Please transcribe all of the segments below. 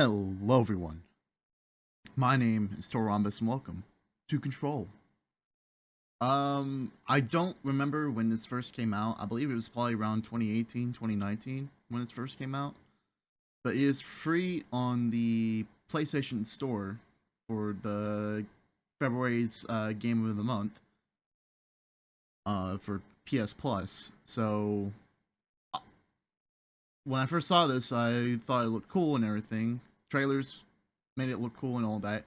Hello everyone, my name is Torambus and welcome to Control. I don't remember when this first came out. I believe it was probably around 2018, 2019 when it first came out. But it is free on the PlayStation Store for the February's Game of the Month for PS Plus. So when I first saw this, I thought it looked cool and everything. Trailers made it look cool and all that.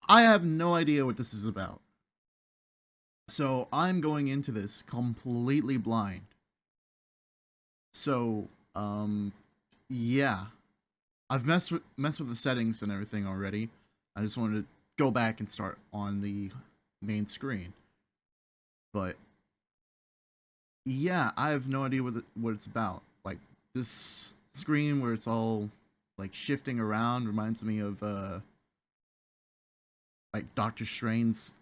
I have no idea what this is about. So I'm going into this completely blind. So, yeah. I've messed with the settings and everything already. I just wanted to go back and start on the main screen. But yeah, I have no idea what it's about. Like, this screen where it's all like shifting around reminds me of like Doctor Strange's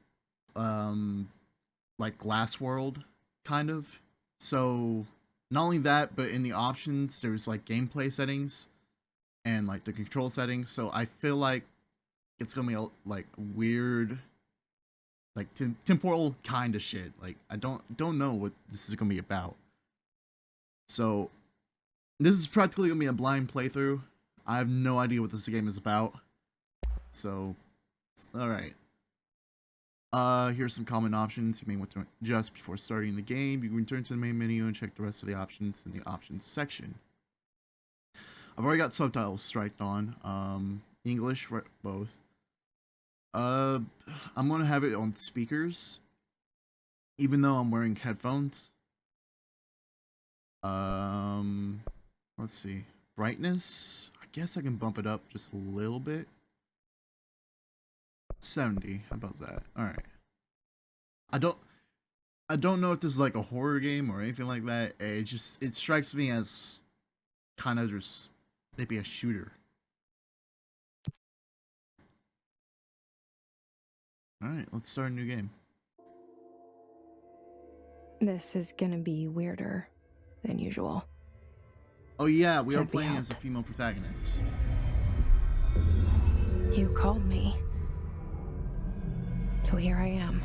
like Glass World kind of. So not only that, but in the options there's like gameplay settings and like the control settings. So I feel like it's gonna be like weird, like temporal kind of shit. Like I don't know what this is gonna be about. So this is practically gonna be a blind playthrough. I have no idea what this game is about. So, alright. Here's some common options you may want to adjust before starting the game. You can return to the main menu and check the rest of the options in the options section. I've already got subtitles striked on. English, both. I'm gonna have it on speakers, even though I'm wearing headphones. Let's see. Brightness, I guess I can bump it up just a little bit. 70, how about that? Alright. I don't know if this is like a horror game or anything like that. It strikes me as kind of just maybe a shooter. Alright, let's start a new game. This is gonna be weirder than usual. Oh yeah, we are playing as a female protagonist. You called me. So here I am.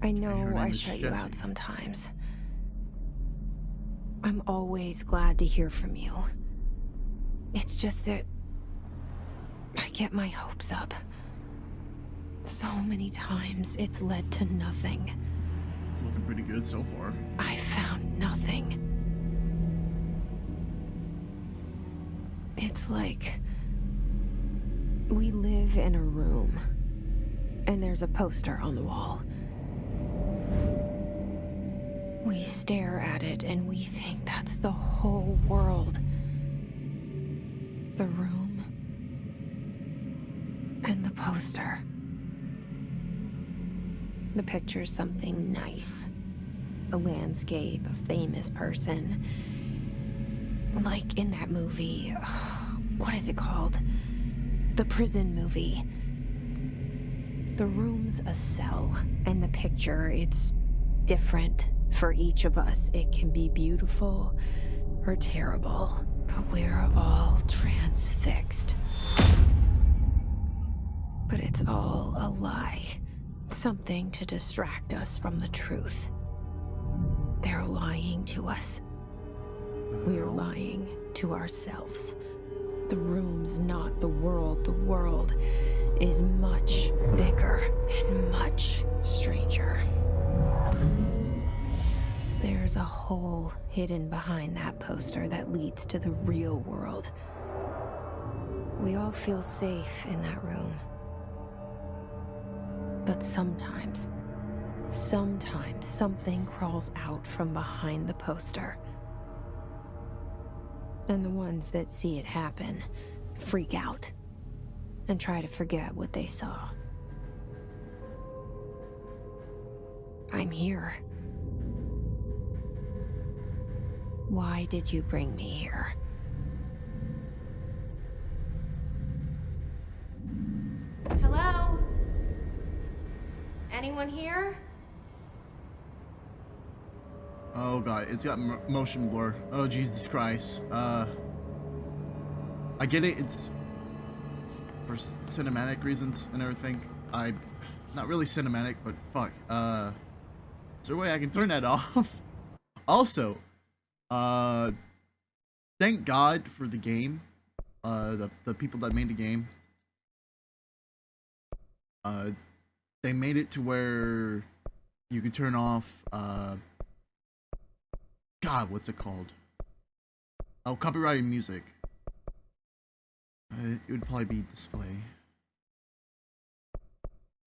I know I shut you out sometimes. I'm always glad to hear from you. It's just that I get my hopes up. So many times it's led to nothing. It's looking pretty good so far. I found nothing. It's like we live in a room and there's a poster on the wall. We stare at it and we think that's the whole world. The room and the poster. The picture's something nice. A landscape, a famous person. Like in that movie, what is it called? The prison movie. The room's a cell, and the picture, it's different for each of us. It can be beautiful or terrible, but we're all transfixed. But it's all a lie. Something to distract us from the truth. They're lying to us. We're lying to ourselves. The room's not the world. The world is much bigger and much stranger. There's a hole hidden behind that poster that leads to the real world. We all feel safe in that room. But sometimes something crawls out from behind the poster. And the ones that see it happen freak out and try to forget what they saw. I'm here. Why did you bring me here? Hello? Anyone here? Oh god, it's got motion blur. Oh Jesus Christ. I get it. It's for cinematic reasons and everything. Not really cinematic, but fuck. Is there a way I can turn that off? Also, thank God for the game. The people that made the game. They made it to where you could turn off. God, what's it called? Oh, copyrighted music. It would probably be display.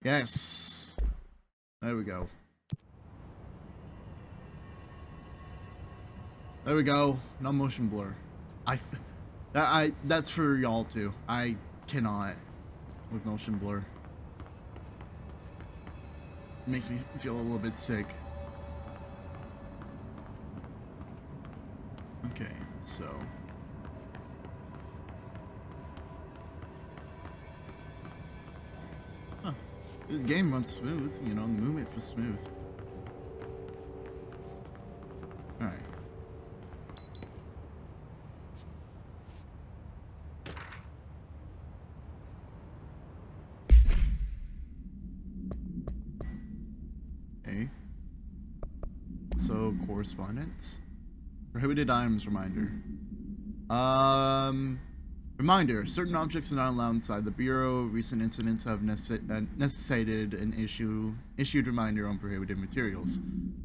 Yes. There we go. There we go. No motion blur. That's for y'all too. I cannot with motion blur. It makes me feel a little bit sick. Okay, so. Huh. The game runs smooth, you know, the movement feels smooth. Alright. Okay. So, correspondence. Prohibited items reminder. Reminder. Certain objects are not allowed inside the Bureau. Recent incidents have necessitated an issued reminder on prohibited materials.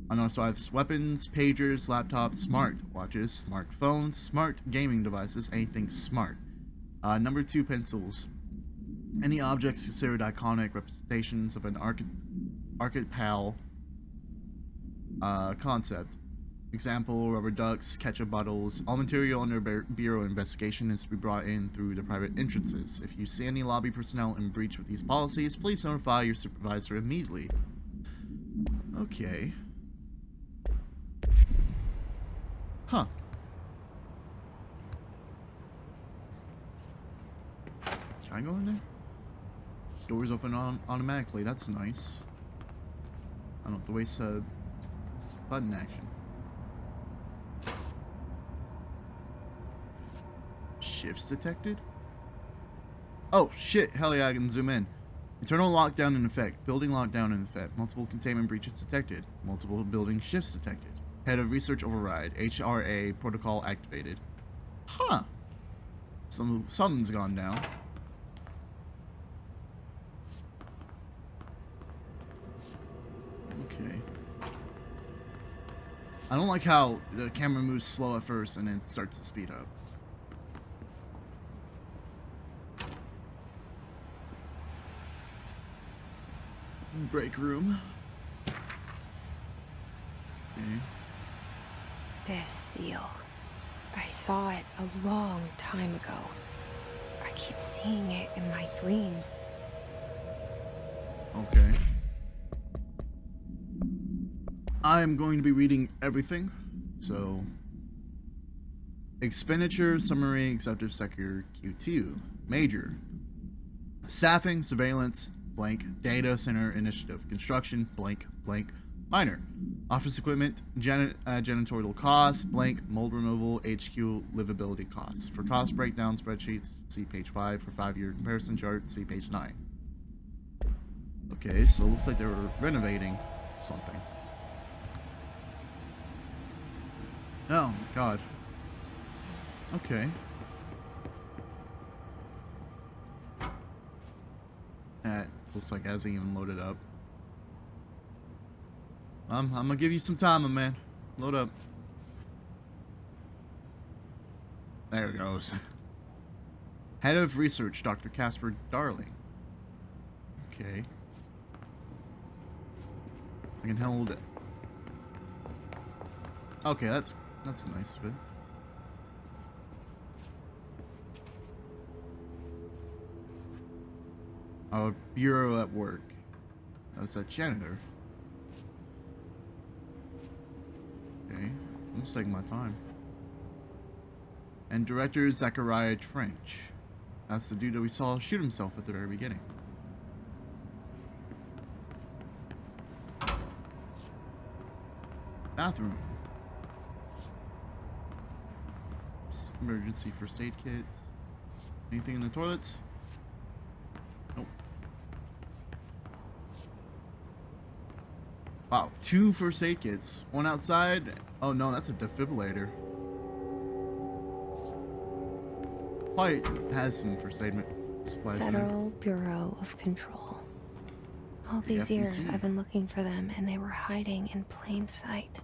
Unauthorized weapons, pagers, laptops, smart watches, smartphones, smart gaming devices, anything smart. Number 2, pencils. Any objects considered iconic representations of an archetypal concept. Example, rubber ducks, ketchup bottles. All material under Bureau investigation is to be brought in through the private entrances. If you see any lobby personnel in breach with these policies, please notify your supervisor immediately. Okay. Huh. Can I go in there? Doors open automatically. That's nice. I don't have to waste button action. Shifts detected? Oh shit, hell yeah, I can zoom in. Internal lockdown in effect. Building lockdown in effect. Multiple containment breaches detected. Multiple building shifts detected. Head of research override. HRA protocol activated. Huh. Something's gone down. Okay. I don't like how the camera moves slow at first and then starts to speed up. Break room. Okay. This seal. I saw it a long time ago. I keep seeing it in my dreams. Okay. I'm going to be reading everything. So, expenditure summary, executive sector Q2, major, staffing, surveillance, blank, data center initiative, construction, blank, blank, minor, office equipment, janitorial costs, blank, mold removal, HQ livability costs. For cost breakdown spreadsheets, see page 5. For 5-year comparison chart, see page 9. Okay, so it looks like they were renovating something. Oh my god. Okay. That looks like it hasn't even loaded up. I'm gonna give you some time, my man. Load up. There it goes. Head of Research, Dr. Casper Darling. Okay. I can hold it. Okay, that's a nice bit. Our bureau at work. That's that janitor. Okay, I'm just taking my time. And director Zachariah Trench. That's the dude that we saw shoot himself at the very beginning. Bathroom. Emergency first aid kits. Anything in the toilets? Nope. Wow, 2 first aid kits. One outside. Oh no, that's a defibrillator. Probably has some first aid supplies in there. Federal Bureau of Control. All The these years FBC. I've been looking for them and they were hiding in plain sight.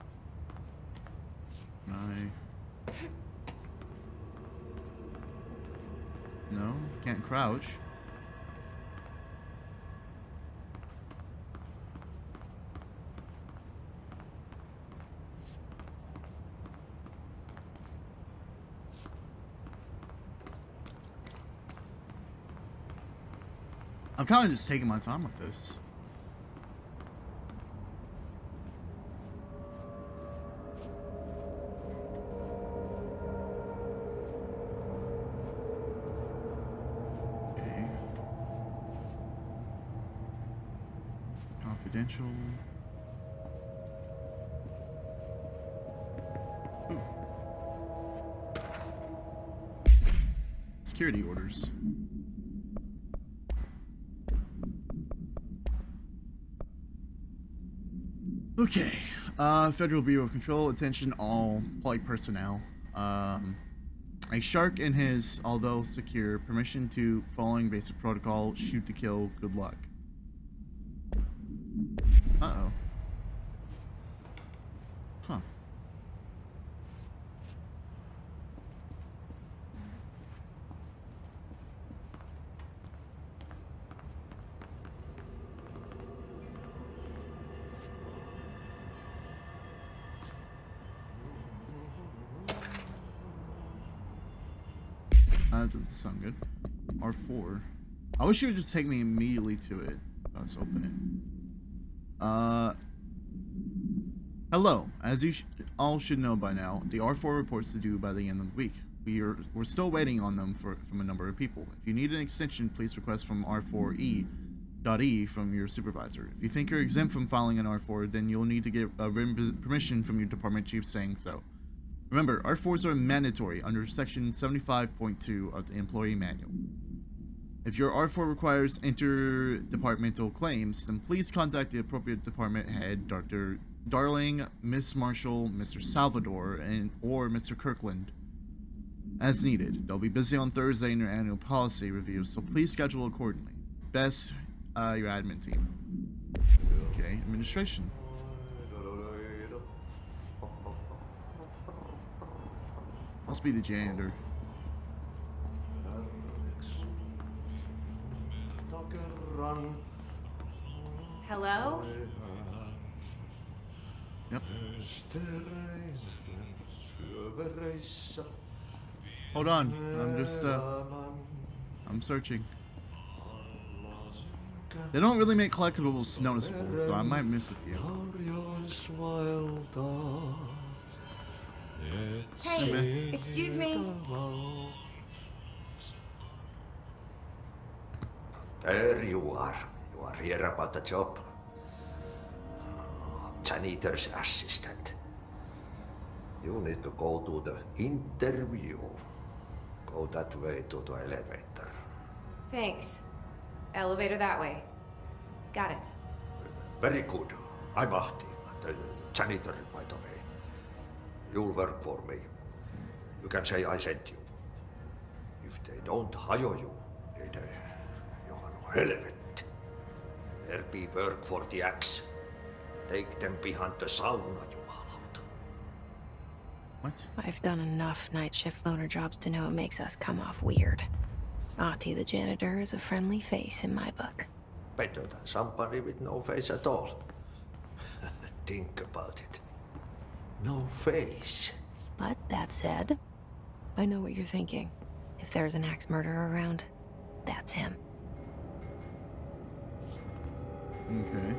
No, can't crouch. I'm kind of just taking my time with this. Okay. Confidential. Ooh. Security orders. Okay, Federal Bureau of Control, attention all public personnel. A shark in his, although secure, permission to following basic protocol, shoot to kill, good luck. Uh-oh. Huh. That doesn't sound good. R4. I wish it would just take me immediately to it. Let's open it. Hello. As you all should know by now, the R4 reports to due by the end of the week. We're still waiting on them from a number of people. If you need an extension, please request from R4E.E from your supervisor. If you think you're exempt from filing an R4, then you'll need to get written permission from your department chief saying so. Remember, R4s are mandatory under Section 75.2 of the Employee Manual. If your R4 requires interdepartmental claims, then please contact the appropriate department head, Dr. Darling, Miss Marshall, Mr. Salvador, or Mr. Kirkland, as needed. They'll be busy on Thursday in your annual policy review, so please schedule accordingly. Best, your admin team. Okay, administration. Must be the janitor. Hello? Yep. Hold on. I'm searching. They don't really make collectibles noticeable, so I might miss a few. Hey, excuse me. There you are. You are here about the job. Janitor's assistant. You need to go to the interview. Go that way to the elevator. Thanks. Elevator that way. Got it. Very good. I'm Ahti, the janitor, by the way. You'll work for me. You can say I sent you. If they don't hire you, then you are no helvet. There be work for the axe. Take them behind the sauna, jumalauta. What? I've done enough night shift loner jobs to know it makes us come off weird. Ahti the janitor is a friendly face in my book. Better than somebody with no face at all. Think about it. No face. But that said, I know what you're thinking. If there's an axe murderer around, that's him. Okay.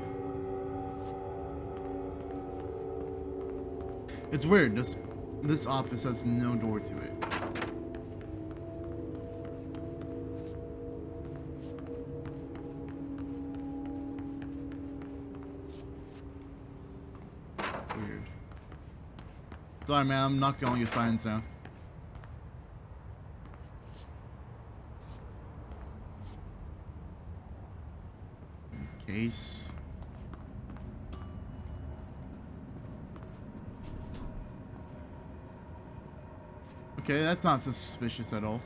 It's weird. This office has no door to it. Weird. Sorry, man. I'm knocking all your signs down. base. Okay, that's not suspicious at all.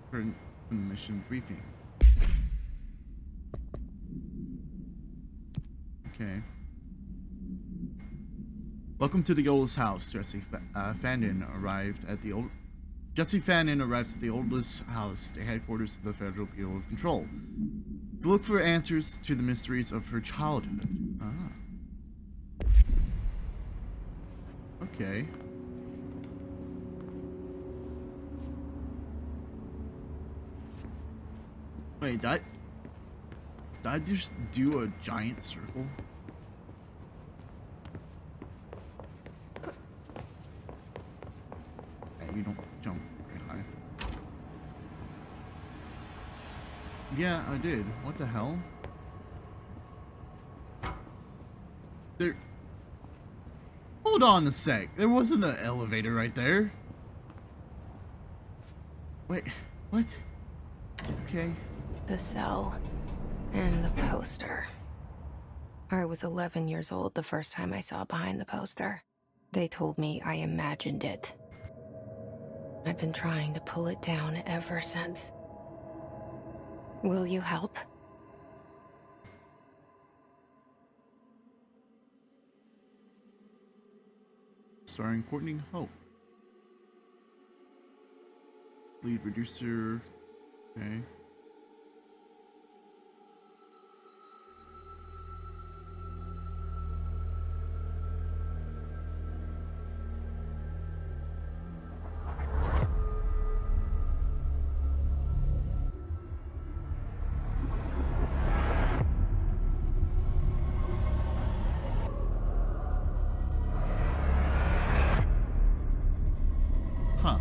For the mission briefing. Okay. Welcome to the oldest house. Jesse Fannin arrives at the oldest house, the headquarters of the Federal Bureau of Control, to look for answers to the mysteries of her childhood. Ah. Okay. Wait, did I just do a giant circle? Hey, you don't jump very high. Yeah, I did. What the hell? There... Hold on a sec. There wasn't an elevator right there. Wait, what? Okay. The cell and the poster. I was 11 years old the first time I saw behind the poster. They told me I imagined it. I've been trying to pull it down ever since. Will you help? Starring Courtney Hope. Lead producer. Okay. Huh.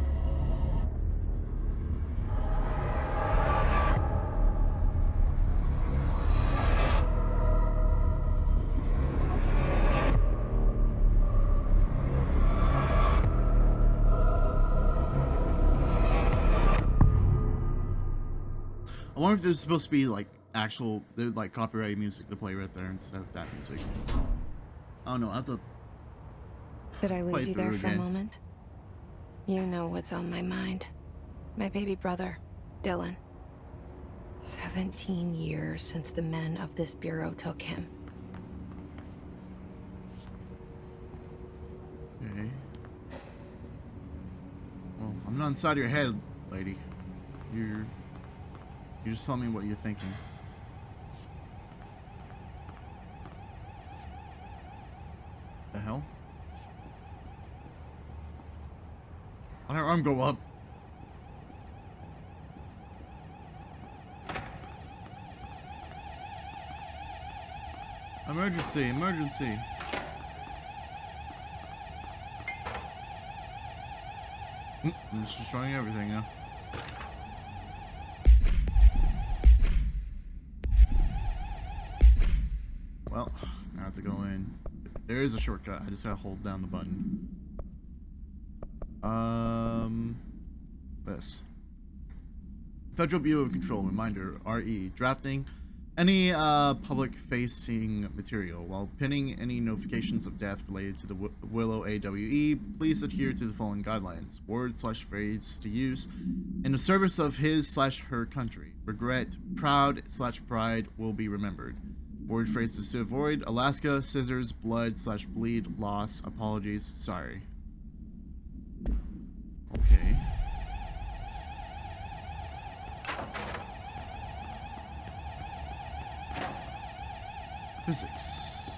I wonder if there's supposed to be like actual, like copyrighted music to play right there instead of that music. I don't know. I have to. Did I Play lose you there through for a again. moment? You know what's on my mind. My baby brother, Dylan. 17 years since the men of this bureau took him. Okay. Well, I'm not inside your head, lady. You just tell me what you're thinking. The hell? Why'd her arm go up? Emergency, emergency. I'm just destroying everything now. Well, I have to go in. There is a shortcut. I just gotta hold down the button. This. Federal Bureau of Control, reminder, RE, drafting any public-facing material. While pinning any notifications of death related to the Willow AWE, please adhere to the following guidelines. Word/phrase to use in the service of his/her country. Regret, proud/pride will be remembered. Word phrases to avoid: Alaska, scissors, blood/bleed, loss, apologies, sorry. Okay. Physics.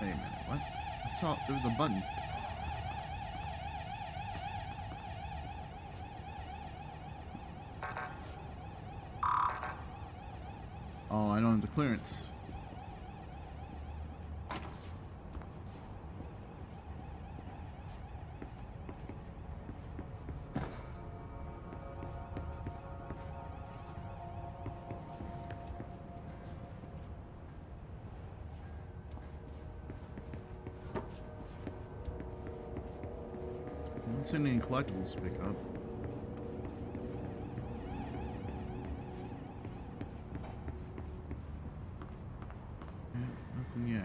Wait a minute, what? I saw there was a button. Oh, I don't have the clearance. I'm not seeing any collectibles to pick up. Nothing yet.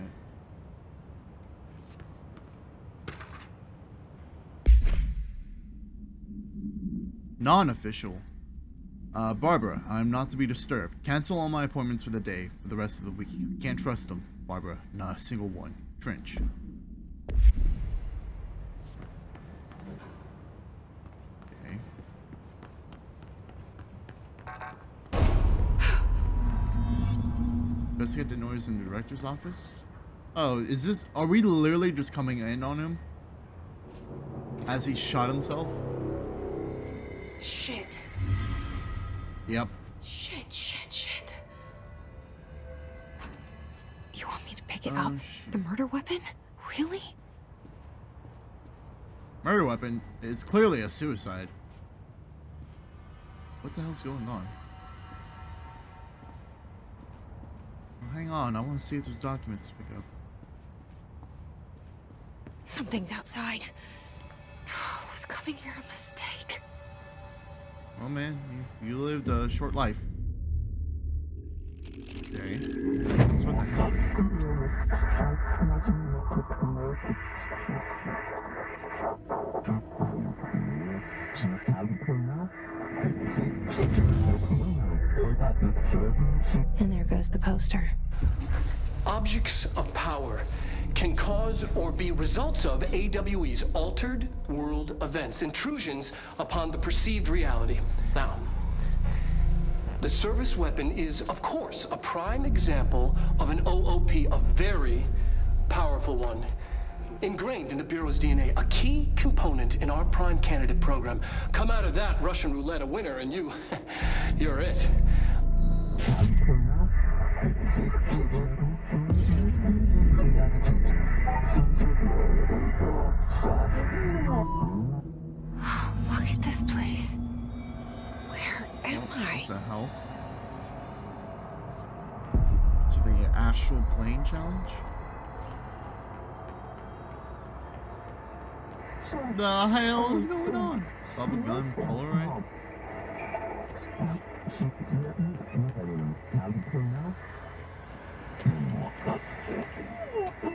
Non-official. Barbara, I'm not to be disturbed. Cancel all my appointments for the day, for the rest of the week. Can't trust them, Barbara. Not a single one. Trench. Okay. Investigate the noise in the director's office? Oh, is this... Are we literally just coming in on him? As he shot himself? Shit. Yep. Shit. You want me to pick it up? Shit. The murder weapon? Really? Murder weapon is clearly a suicide. What the hell's going on? Well, hang on, I want to see if there's documents to pick up. Something's outside. Was coming here a mistake? Well, man, you lived a short life. Okay. So what the hell? And there goes the poster. Objects of power can cause or be results of AWE's altered world events, intrusions upon the perceived reality. Now, the service weapon is, of course, a prime example of an OOP, a very powerful one. Ingrained in the Bureau's DNA, a key component in our prime candidate program. Come out of that Russian roulette a winner and you're it. Look at this place. Where am I? What the hell? To the astral plane challenge? The hell is going on? Bubble gun, Polaroid?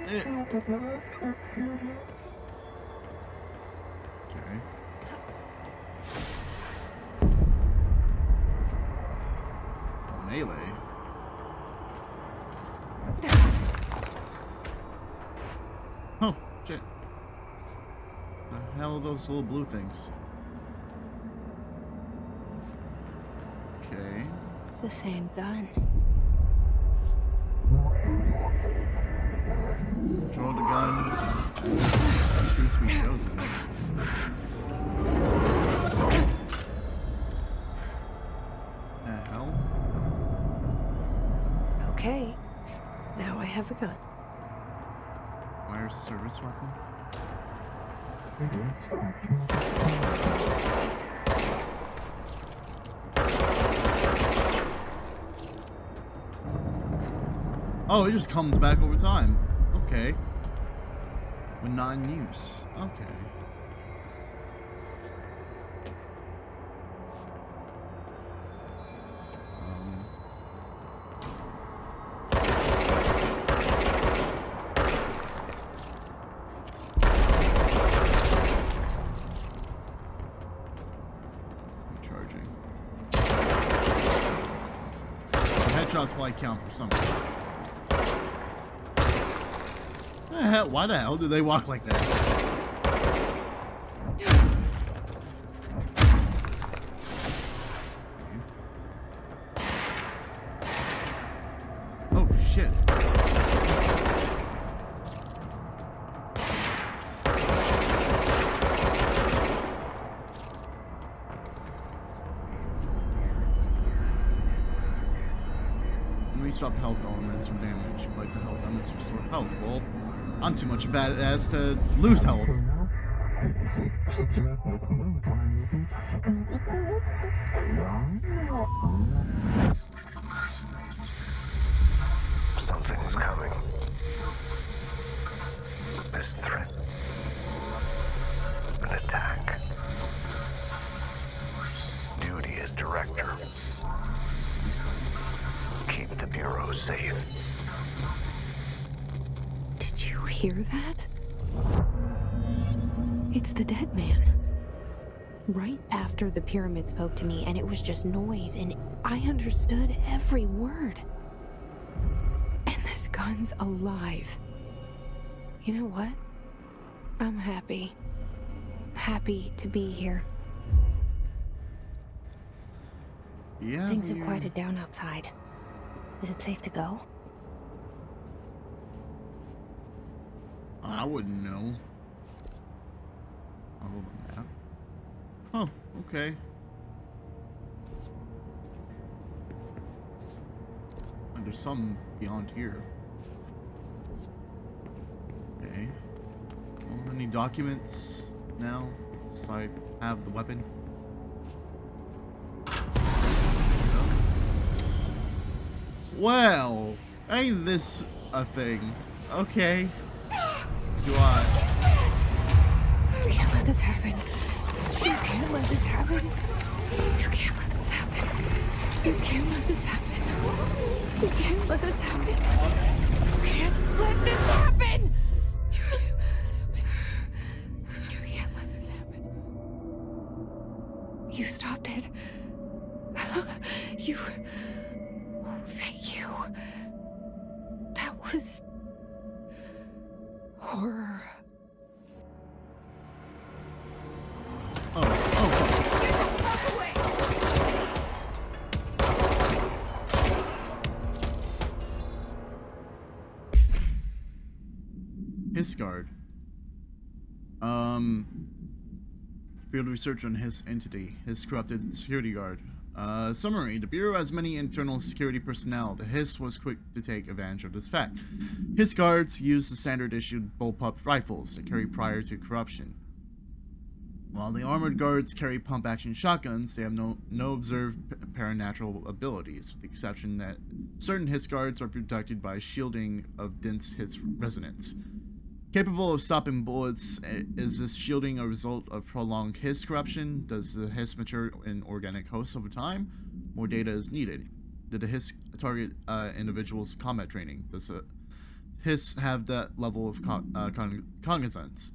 Okay. Melee. Oh, shit. The hell are those little blue things? Okay. The same gun. Control the gun. Choose to be chosen. The hell? Okay. Now I have a gun. Wire service weapon? Oh, it just comes back over time. Okay. When not in use. Okay. Recharging. The headshots probably count for something. Why the hell do they walk like that? Oh shit. Enemy drop health elements from damage. Collect the health elements to restore health. Well, I'm too much of a badass to lose health. Something's coming. This threat. An attack. Duty as director. Keep the Bureau safe. hear that? It's the dead man. Right after the pyramid spoke to me, and it was just noise, and I understood every word. And this gun's alive. You know what? I'm happy. Happy to be here. Yeah. Things have quieted down outside. Is it safe to go? I wouldn't know. Follow the map. Oh, okay. And there's some beyond here. Okay. Well, any documents now? So I have the weapon. Well, ain't this a thing? Okay. Do I? You can't let this happen. You can't let this happen. You can't let this happen. You can't let this happen. You can't let this happen. You can't let this happen. You can't let this happen. You can't let this happen. You stopped it. You. Oh, thank you. That was horror. Guard. Field research on Hiss entity. Hiss corrupted security guard. Summary. The Bureau has many internal security personnel. The Hiss was quick to take advantage of this fact. Hiss guards use the standard issued bullpup rifles that carry prior to corruption. While the armored guards carry pump-action shotguns, they have no observed paranatural abilities, with the exception that certain Hiss guards are protected by shielding of dense Hiss resonance. Capable of stopping bullets, is this shielding a result of prolonged Hiss corruption? Does the Hiss mature in organic hosts over time? More data is needed. Did the Hiss target individuals' combat training? Does the Hiss have that level of cognizance?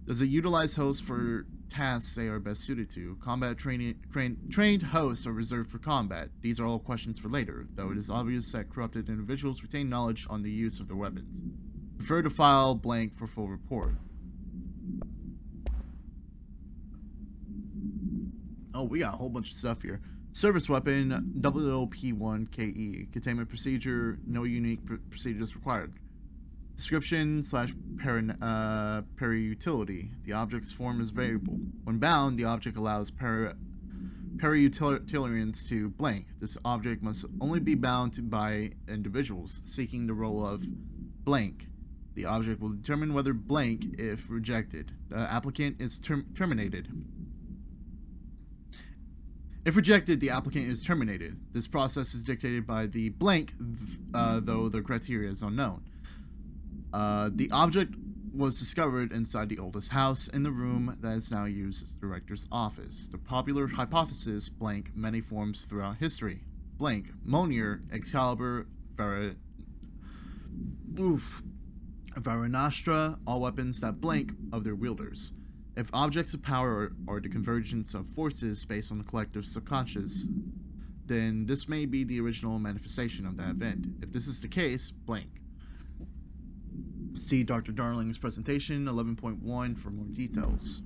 Does it utilize hosts for tasks they are best suited to? Combat trained hosts are reserved for combat. These are all questions for later, though it is obvious that corrupted individuals retain knowledge on the use of their weapons. Prefer to file blank for full report. Oh, we got a whole bunch of stuff here. Service weapon, EP1 KE. Containment procedure, no unique procedures required. Description / peri-utility. The object's form is variable. When bound, the object allows peri-utilitarians to blank. This object must only be bound by individuals seeking the role of blank. The object will determine whether blank if rejected. The applicant is terminated. If rejected, the applicant is terminated. This process is dictated by the blank, though the criteria is unknown. The object was discovered inside the oldest house in the room that is now used as the director's office. The popular hypothesis, blank, many forms throughout history. Blank, Monier, Excalibur, Varanastra, all weapons that blank of their wielders. If objects of power are the convergence of forces based on the collective subconscious, then this may be the original manifestation of that event. If this is the case, blank. See Dr. Darling's presentation 11.1 for more details.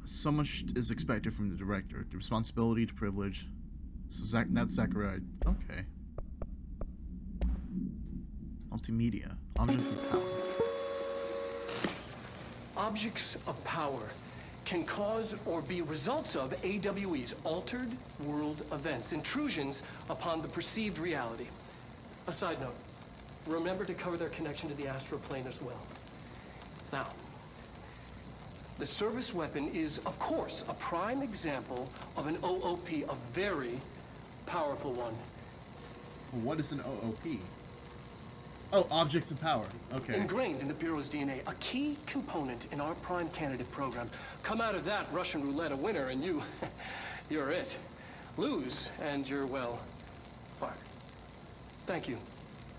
So much is expected from the director. The responsibility to privilege. So that's Zachariah. Okay. Multimedia. Objects of power. Objects of power can cause or be results of AWE's altered world events, intrusions upon the perceived reality. A side note, remember to cover their connection to the astral plane as well. Now, the service weapon is, of course, a prime example of an OOP, a very powerful one. What is an OOP? Oh, objects of power. Okay. Ingrained in the Bureau's DNA, a key component in our prime candidate program. Come out of that Russian roulette a winner and you're it. Lose and you're, well, fired. Thank you.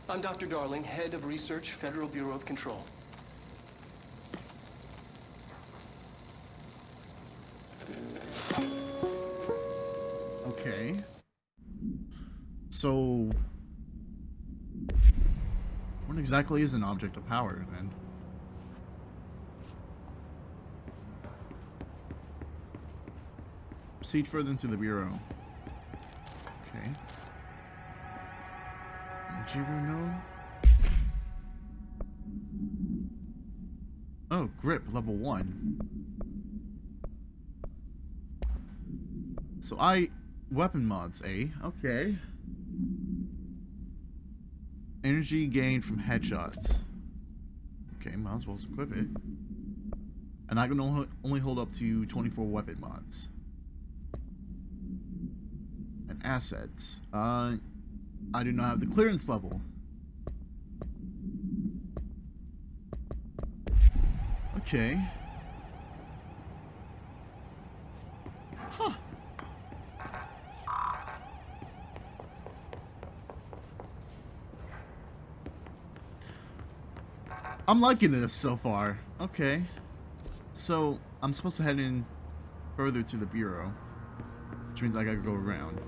I'm Dr. Darling, head of research, Federal Bureau of Control. Okay. So, what exactly is an object of power then? Proceed further into the bureau. Okay. Did you ever know? Oh, grip level 1. So weapon mods, eh? Okay. Energy gained from headshots. Okay, might as well equip it. And I can only hold up to 24 weapon mods. And assets. I do not have the clearance level. Okay. Huh. I'm liking this so far. Okay. So, I'm supposed to head in further to the bureau. Which means I gotta go around.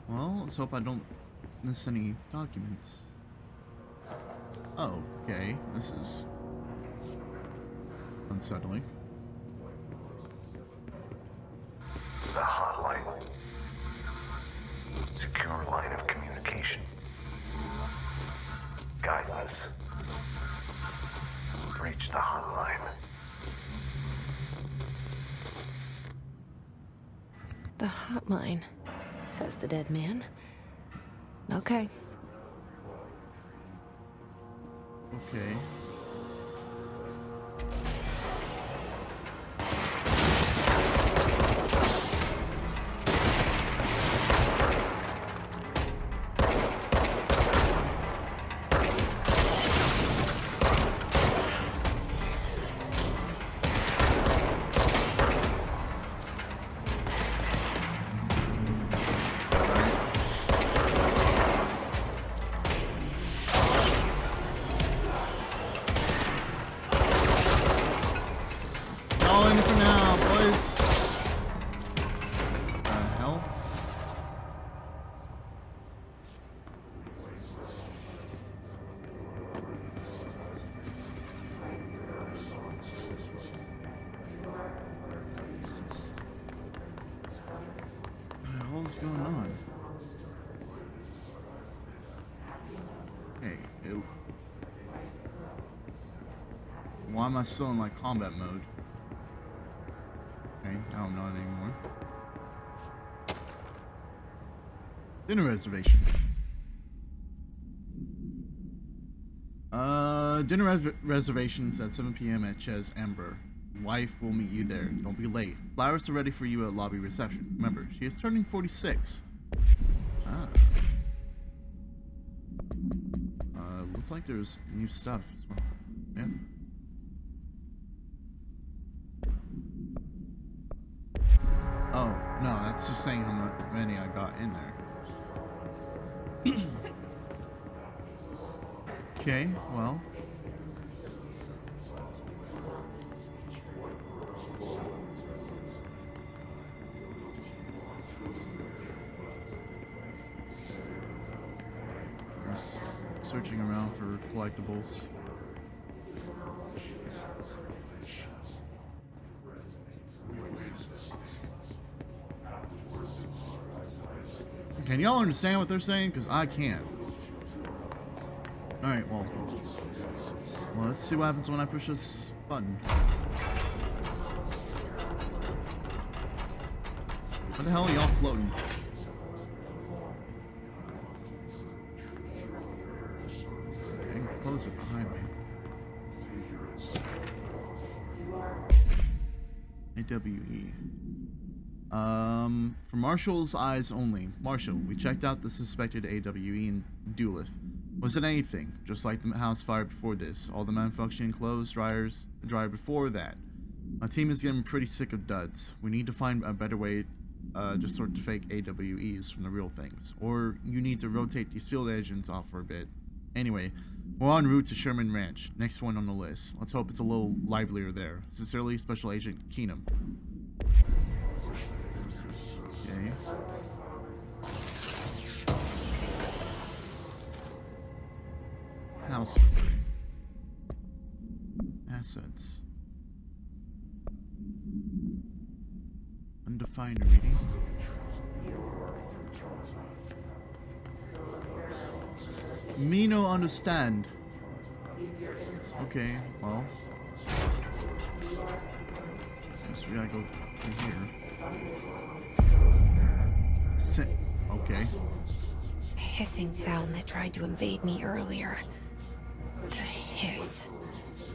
Well, let's hope I don't miss any documents. Oh, okay. This is unsettling. The hotline. Secure line of communication. Guidance. Reach the hotline. The hotline, says the dead man. Okay. Okay. All in for now, boys. The hell? What the hell is going on? Hey, why am I still in like combat mode? Okay, now I'm not anymore. Dinner reservations. Dinner reservations at 7 p.m. at Ches Amber. Wife will meet you there. Don't be late. Flowers are ready for you at lobby reception. Remember, she is turning 46. Ah. Looks like there's new stuff as well. Yeah. Oh, no, that's just saying how many I got in there. Okay, well. Just searching around for collectibles. Can y'all understand what they're saying? Because I can't. Alright, well, let's see what happens when I push this button. What the hell are y'all floating? I can close it behind me. AWE. For Marshall's eyes only. Marshall, we checked out the suspected AWE in Doolittle. Was it anything? Just like the house fire before this. All the malfunctioning clothes, dryer before that. My team is getting pretty sick of duds. We need to find a better way just sort of fake AWEs from the real things. Or you need to rotate these field agents off for a bit. Anyway, we're en route to Sherman Ranch, next one on the list. Let's hope it's a little livelier there. Sincerely, Special Agent Keenum. Okay. House. Assets. Undefined reading. Me no understand. Okay, well. Guess we gotta go through here. Okay. The hissing sound that tried to invade me earlier. The hiss.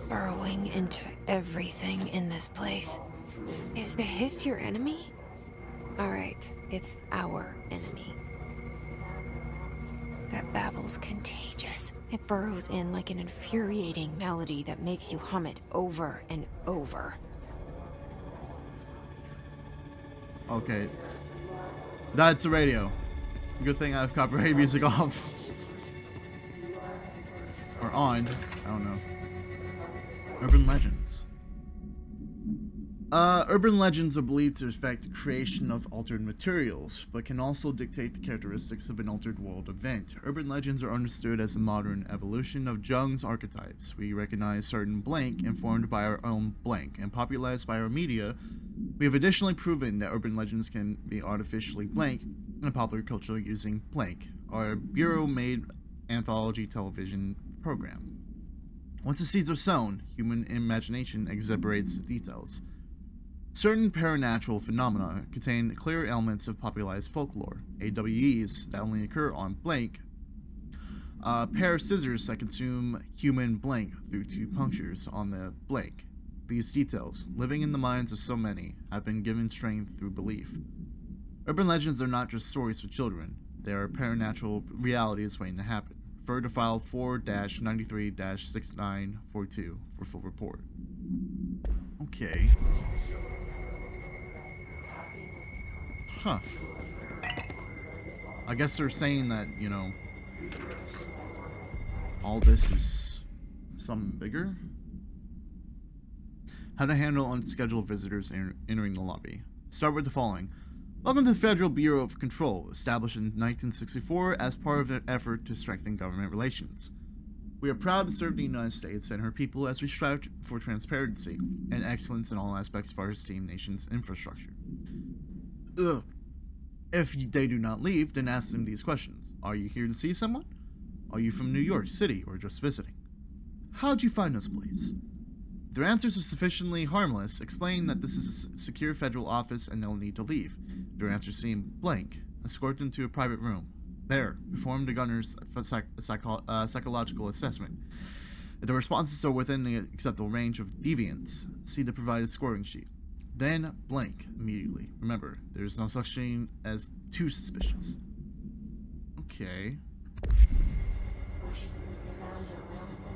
Burrowing into everything in this place. Is the hiss your enemy? Alright, it's our enemy. That babble's contagious. It burrows in like an infuriating melody that makes you hum it over and over. Okay. That's a radio. Good thing I have copyright music off. Or on. I don't know. Urban legends. Urban legends are believed to affect the creation of altered materials, but can also dictate the characteristics of an altered world event. Urban legends are understood as a modern evolution of Jung's archetypes. We recognize certain blank informed by our own blank, and popularized by our media. We have additionally proven that urban legends can be artificially blank in popular culture using blank, our bureau-made anthology television program. Once the seeds are sown, human imagination exaggerates the details. Certain paranatural phenomena contain clear elements of popularized folklore. AWEs that only occur on blank. A pair of scissors that consume human blank through two punctures on the blank. These details, living in the minds of so many, have been given strength through belief. Urban legends are not just stories for children. They are paranatural realities waiting to happen. Refer to file 4-93-6942 for full report. Okay. Huh. I guess they're saying that, you know, all this is something bigger? How to handle unscheduled visitors entering the lobby. Start with the following. Welcome to the Federal Bureau of Control, established in 1964 as part of an effort to strengthen government relations. We are proud to serve the United States and her people as we strive for transparency and excellence in all aspects of our esteemed nation's infrastructure. Ugh. If they do not leave, then ask them these questions. Are you here to see someone? Are you from New York City or just visiting? How'd you find this place? If their answers are sufficiently harmless, explain that this is a secure federal office and no need to leave. If their answers seem blank, escort them to a private room. There, perform the gunner's psychological assessment. If the responses are within the acceptable range of deviance, see the provided scoring sheet. Then blank immediately. Remember, there's no such thing as too suspicious. Okay.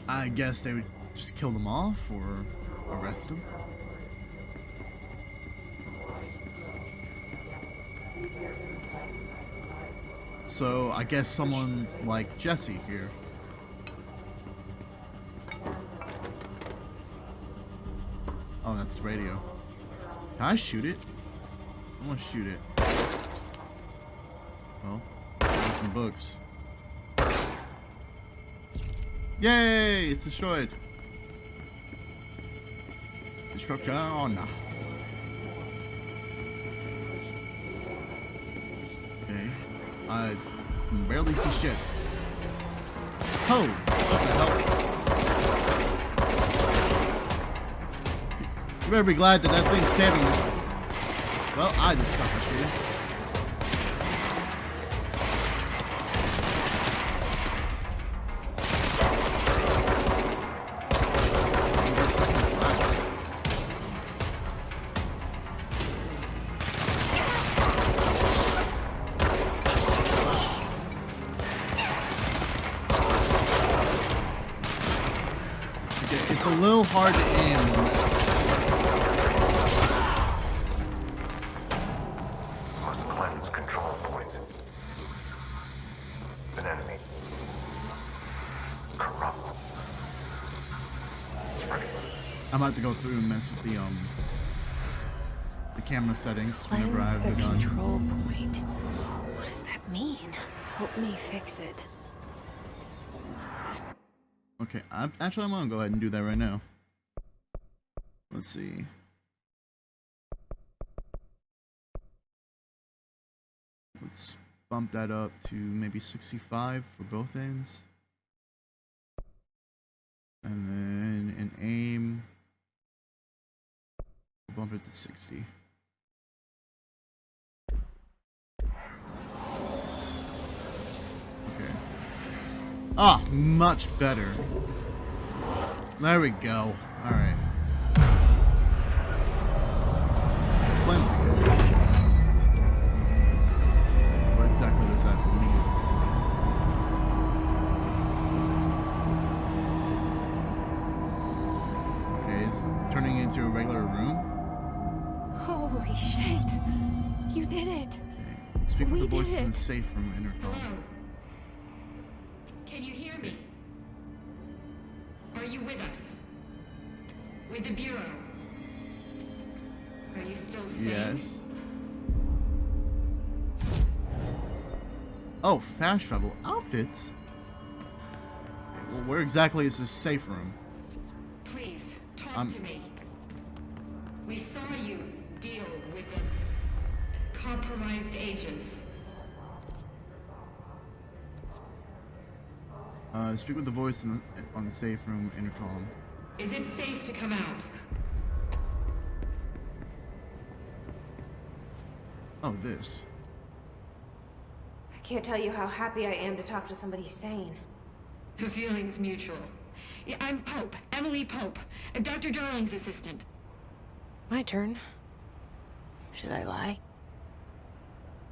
I guess they would just kill them off or arrest them. So I guess someone like Jesse here. Oh, that's the radio. Can I shoot it? I want to shoot it. Well, there's some books. Yay! It's destroyed. Destruction. Okay. I can barely see shit. Oh! What the hell? You better be glad that thing's saving me. Well, I just suck at shooting. It's a little hard to aim. Cleanse control points. An enemy. Corrupt. Spreading. I'm about to go through and mess with the camera settings whenever I Cleanse have the the gun. control point. What does that mean? Help me fix it. Okay, I'm gonna go ahead and do that right now. Let's see. Let's bump that up to maybe 65 for both ends. And then in aim, we'll bump it to 60. Okay. Ah, much better. There we go. Alright. Cleansing. What exactly does that mean? Okay, it's turning into a regular room. Holy shit! You did it! Okay. Speak with We the voice did in it. the safe room intercom. Hello. Can you hear me? Are you with us? With the Bureau? Are you still safe? Yes. Oh, fast travel outfits? Okay, well, where exactly is this safe room? Please, talk to me. We saw you deal with the compromised agents. Speak with the voice on the safe room intercom. Is it safe to come out? Oh, this. I can't tell you how happy I am to talk to somebody sane. The feeling's mutual. Yeah, I'm Pope, Emily Pope, Dr. Darling's assistant. My turn. Should I lie?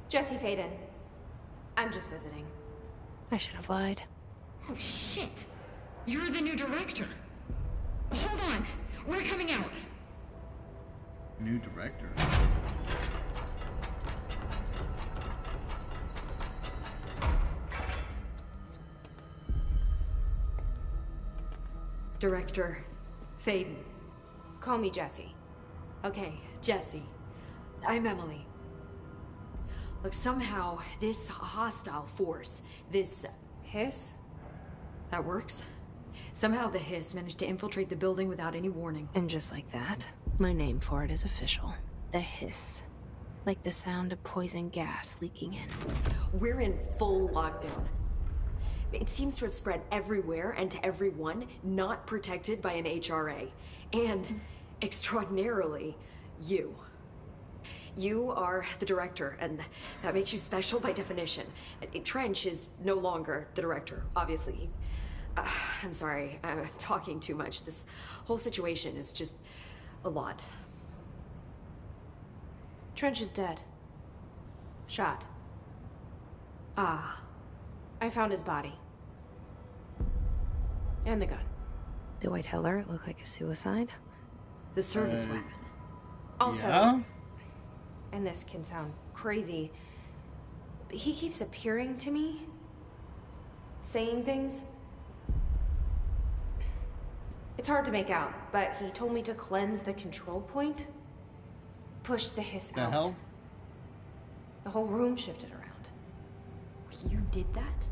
Jesse Faden. I'm just visiting. I should have lied. Oh, shit. You're the new director. Hold on. We're coming out. New director. Director Faden. Call me Jesse. Okay, Jesse. I'm Emily. Look, somehow this hostile force, this... Hiss? that works? Somehow the hiss managed to infiltrate the building without any warning. And just like that, my name for it is official. The hiss. Like the sound of poison gas leaking in. We're in full lockdown. It seems to have spread everywhere and to everyone not protected by an HRA. And, extraordinarily, you. You are the director, and that makes you special by definition. Trench is no longer the director, obviously. I'm sorry, I'm talking too much. This whole situation is just a lot. Trench is dead. Shot. Ah, I found his body. And the gun. Do I tell her it looked like a suicide? the service weapon. Also, Yeah? and this can sound crazy, but he keeps appearing to me, saying things. It's hard to make out, but he told me to cleanse the control point, push the hiss The out. hell? The whole room shifted around. You did that?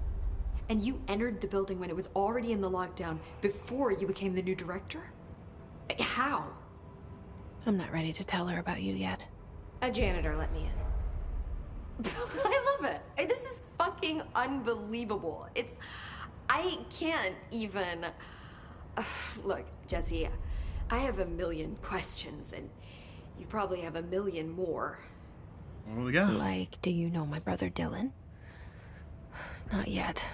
And you entered the building when it was already in the lockdown before you became the new director? How? I'm not ready to tell her about you yet. A janitor let me in. I love it. This is fucking unbelievable. I can't even... Look, Jesse, I have a million questions, and you probably have a million more. What do we got? Like, do you know my brother Dylan? Not yet.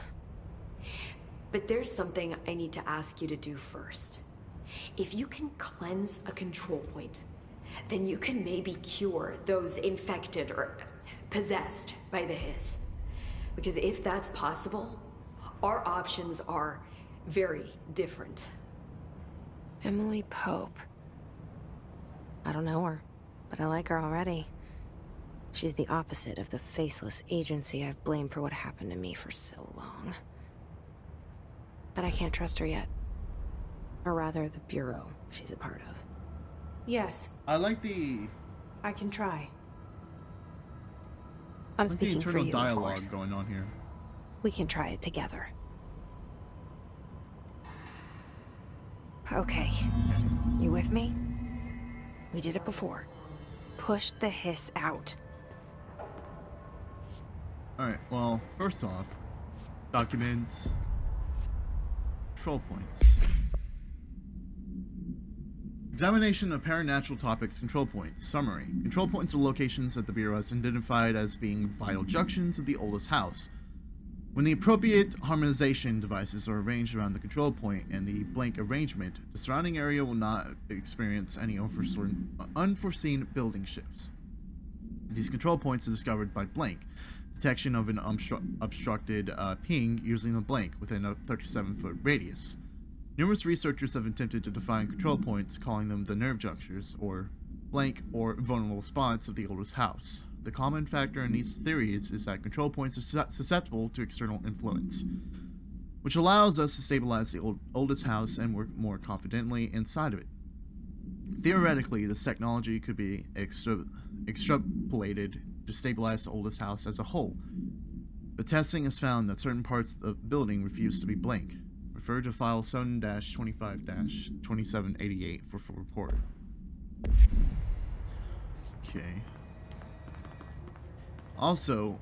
But there's something I need to ask you to do first. If you can cleanse a control point, then you can maybe cure those infected or possessed by the hiss. Because if that's possible, our options are very different. Emily Pope. I don't know her, but I like her already. She's the opposite of the faceless agency I've blamed for what happened to me for so long. But I can't trust her yet. Or rather, the Bureau she's a part of. Yes, I like the I can try. I'm speaking for internal you, of dialogue course. going on here. We can try it together. Okay. You with me? We did it before. Push the hiss out. Alright, well, first off, documents, control points. Examination of paranatural topics, control points. Summary. Control points are locations that the Bureau has identified as being vital junctions of the oldest house. When the appropriate harmonization devices are arranged around the control point and the blank arrangement, the surrounding area will not experience any unforeseen building shifts. These control points are discovered by blank, detection of an obstructed ping using the blank within a 37-foot radius. Numerous researchers have attempted to define control points, calling them the nerve junctures, or blank or vulnerable spots of the oldest house. The common factor in these theories is that control points are susceptible to external influence, which allows us to stabilize the oldest house and work more confidently inside of it. Theoretically, this technology could be extrapolated to stabilize the oldest house as a whole, but testing has found that certain parts of the building refuse to be blank. Refer to file 7-25-2788 for full report. Okay. Also,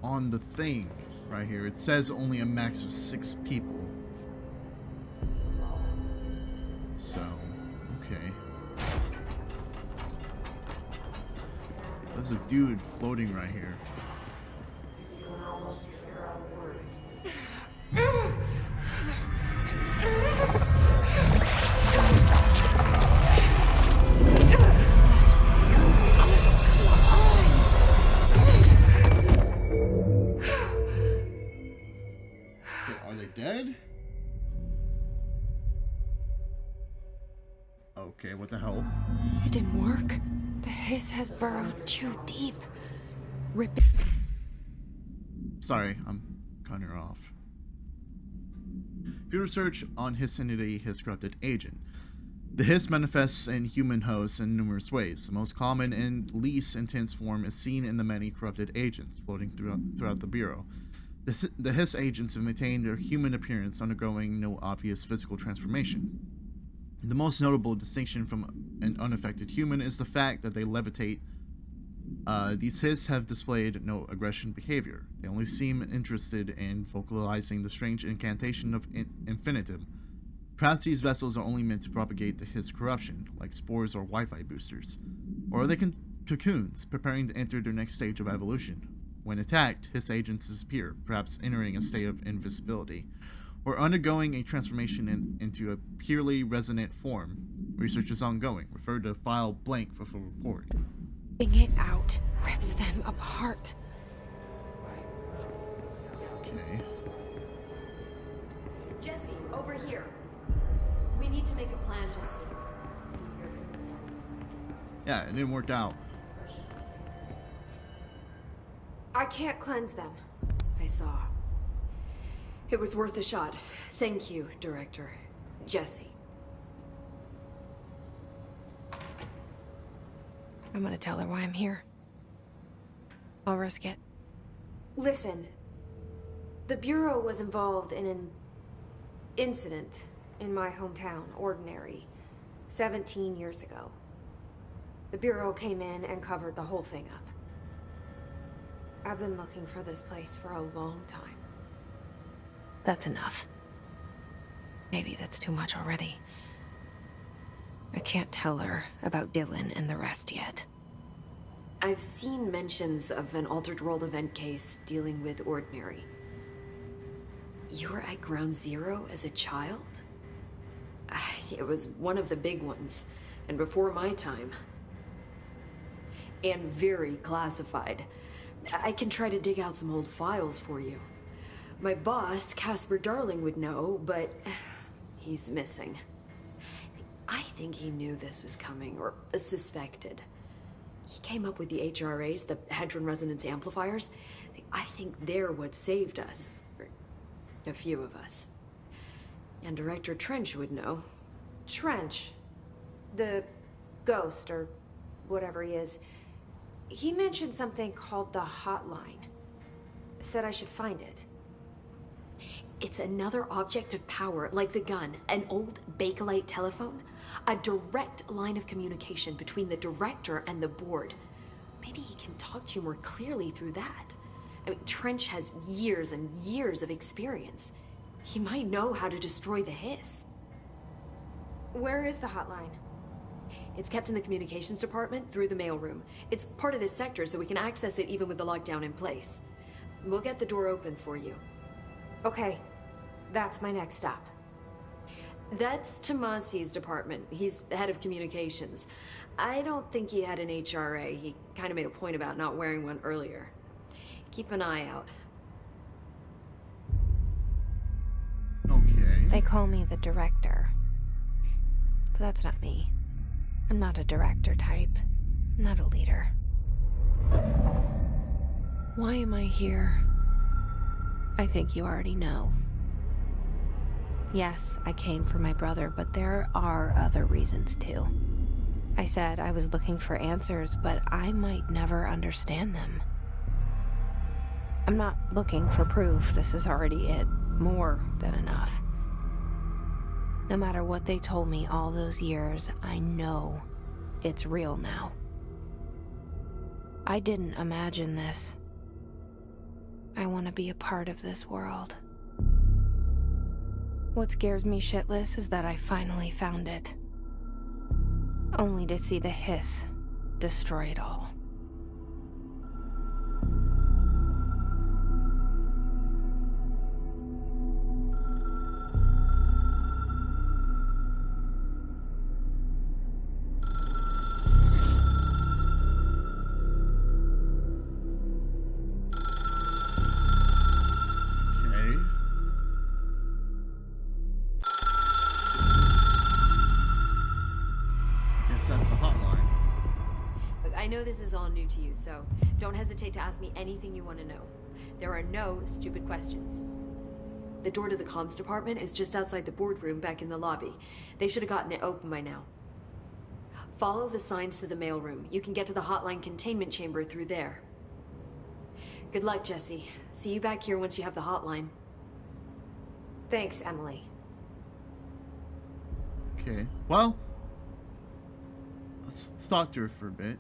on the thing right here, it says only a max of 6 people. So, okay. There's a dude floating right here. Are they dead? Okay, what the hell? It didn't work. The hiss has burrowed too deep. Rip it. Sorry, I'm cutting her off. Field research on Hissinity Hiss corrupted agent. The hiss manifests in human hosts in numerous ways. The most common and least intense form is seen in the many corrupted agents floating throughout the Bureau. The hiss agents have maintained their human appearance, undergoing no obvious physical transformation. The most notable distinction from an unaffected human is the fact that they levitate. These hiss have displayed no aggression behavior. They only seem interested in vocalizing the strange incantation of infinitum. Perhaps these vessels are only meant to propagate the hiss corruption, like spores or Wi-Fi boosters. Or are they cocoons, preparing to enter their next stage of evolution? When attacked, hiss agents disappear, perhaps entering a state of invisibility, or undergoing a transformation into a purely resonant form. Research is ongoing. Refer to file blank for full report. It out rips them apart. Okay. Jesse, over here. We need to make a plan, Jesse. Yeah, it didn't work out. I can't cleanse them. I saw. It was worth a shot. Thank you, Director. Jesse. I'm gonna tell her why I'm here. I'll risk it. Listen, the Bureau was involved in an incident in my hometown, Ordinary, 17 years ago. The Bureau came in and covered the whole thing up. I've been looking for this place for a long time. That's enough. Maybe that's too much already. I can't tell her about Dylan and the rest yet. I've seen mentions of an Altered World event case dealing with Ordinary. You were at Ground Zero as a child? It was one of the big ones, and before my time. And very classified. I can try to dig out some old files for you. My boss, Casper Darling, would know, but he's missing. I think he knew this was coming, or suspected. He came up with the HRAs, the Hadron Resonance Amplifiers. I think they're what saved us. Or a few of us. And Director Trench would know. Trench. The ghost, or whatever he is. He mentioned something called the hotline. Said I should find it. It's another object of power, like the gun, an old Bakelite telephone. A direct line of communication between the director and the board. Maybe he can talk to you more clearly through that. I mean, Trench has years and years of experience. He might know how to destroy the hiss. Where is the hotline? It's kept in the communications department through the mailroom. It's part of this sector, so we can access it even with the lockdown in place. We'll get the door open for you. Okay, that's my next stop. That's Tomasi's department. He's the head of communications. I don't think he had an HRA. He kind of made a point about not wearing one earlier. Keep an eye out. Okay. They call me the director. But that's not me. I'm not a director type. I'm not a leader. Why am I here? I think you already know. Yes, I came for my brother, but there are other reasons too. I said I was looking for answers, but I might never understand them. I'm not looking for proof. This is already it. More than enough. No matter what they told me all those years, I know it's real now. I didn't imagine this. I want to be a part of this world. What scares me shitless is that I finally found it. Only to see the hiss destroy it all. Okay. Guess that's the hotline. Look, I know this is all new to you, so don't hesitate to ask me anything you want to know. There are no stupid questions. The door to the comms department is just outside the boardroom back in the lobby. They should have gotten it open by now. Follow the signs to the mailroom. You can get to the hotline containment chamber through there. Good luck, Jesse. See you back here once you have the hotline. Thanks, Emily. Okay. Well, let's talk to her for a bit.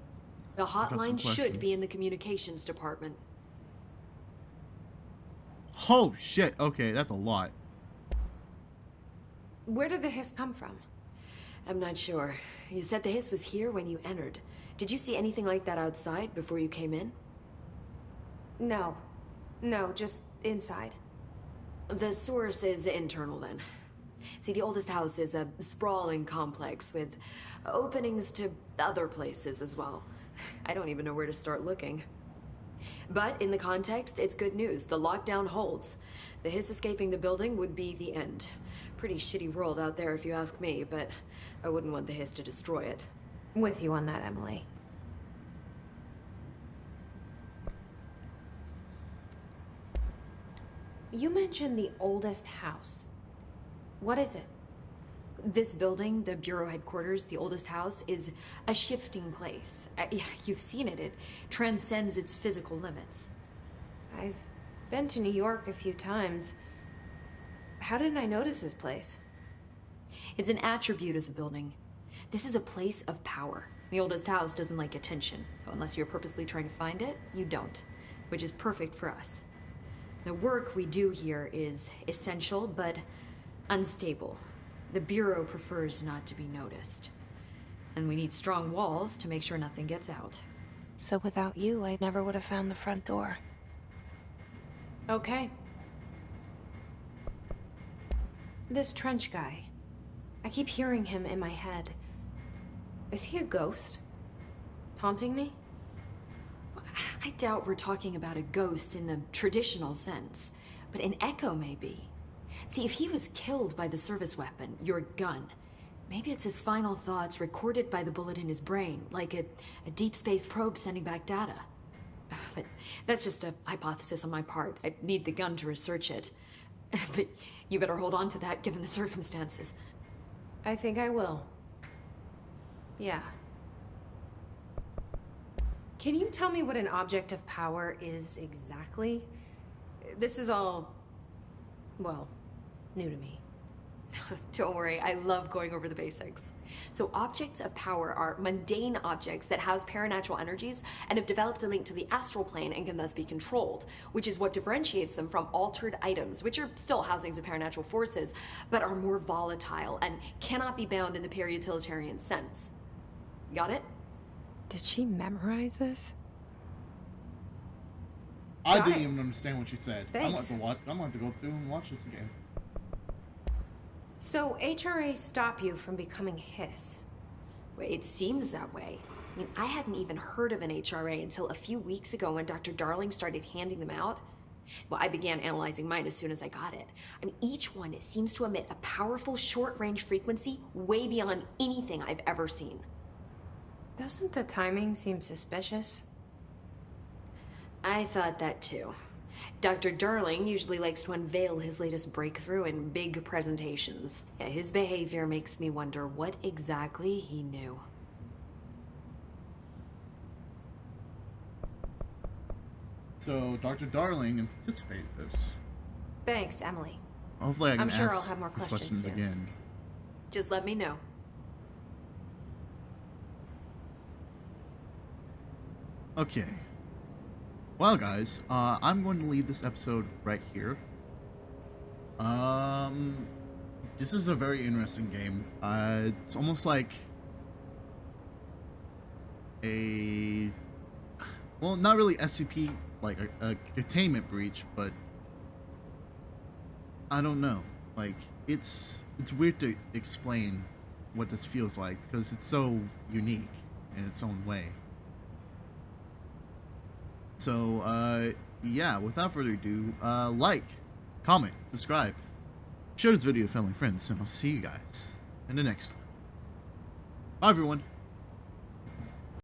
The got some hotline should questions. be in the communications department. Oh shit. Okay, that's a lot. Where did the hiss come from? I'm not sure. You said the hiss was here when you entered. Did you see anything like that outside before you came in? No. No, just inside. The source is internal then. See, the oldest house is a sprawling complex with openings to other places as well. I don't even know where to start looking. But in the context, it's good news. The lockdown holds. The hiss escaping the building would be the end. Pretty shitty world out there if you ask me, but I wouldn't want the hiss to destroy it. With you on that, Emily. You mentioned the oldest house. What is it? This building, the Bureau headquarters, the oldest house, is a shifting place. Yeah, you've seen it. It transcends its physical limits. I've been to New York a few times. How didn't I notice this place? It's an attribute of the building. This is a place of power. The oldest house doesn't like attention, so unless you're purposely trying to find it, you don't, which is perfect for us. The work we do here is essential, but unstable. The Bureau prefers not to be noticed. And we need strong walls to make sure nothing gets out. So without you, I never would have found the front door. Okay. This Trench guy. I keep hearing him in my head. Is he a ghost? Haunting me? I doubt we're talking about a ghost in the traditional sense, but an echo maybe. See, if he was killed by the service weapon, your gun, Maybe it's his final thoughts recorded by the bullet in his brain, like a deep space probe sending back data. But that's just a hypothesis on my part. I'd need the gun to research it. But you better hold on to that given the circumstances. I think I will. Yeah. Can you tell me what an object of power is exactly? This is all, well, new to me. Don't worry, I love going over the basics. So objects of power are mundane objects that house paranatural energies and have developed a link to the astral plane and can thus be controlled, which is what differentiates them from altered items, which are still housings of paranatural forces, but are more volatile and cannot be bound in the peri-utilitarian sense. Got it? Did she memorize this? I Got didn't it. even understand what you said. Thanks. I'm gonna have to go through and watch this again. So HRA stop you from becoming Hiss? Well, it seems that way. I mean, I hadn't even heard of an HRA until a few weeks ago when Dr. Darling started handing them out. Well, I began analyzing mine as soon as I got it. I mean, each one seems to emit a powerful short-range frequency way beyond anything I've ever seen. Doesn't the timing seem suspicious? I thought that too. Dr. Darling usually likes to unveil his latest breakthrough in big presentations. Yeah, his behavior makes me wonder what exactly he knew. So Dr. Darling anticipated this. Thanks, Emily. Hopefully I can I'm sure ask I'll have more these questions soon. again. Just let me know. Okay. Well, guys, I'm going to leave this episode right here. This is a very interesting game. It's almost like a, well, not really SCP, like a containment breach, but I don't know. Like, it's weird to explain what this feels like because it's so unique in its own way. So, yeah, without further ado, like, comment, subscribe, share this video with family and friends, and I'll see you guys in the next one. Bye, everyone.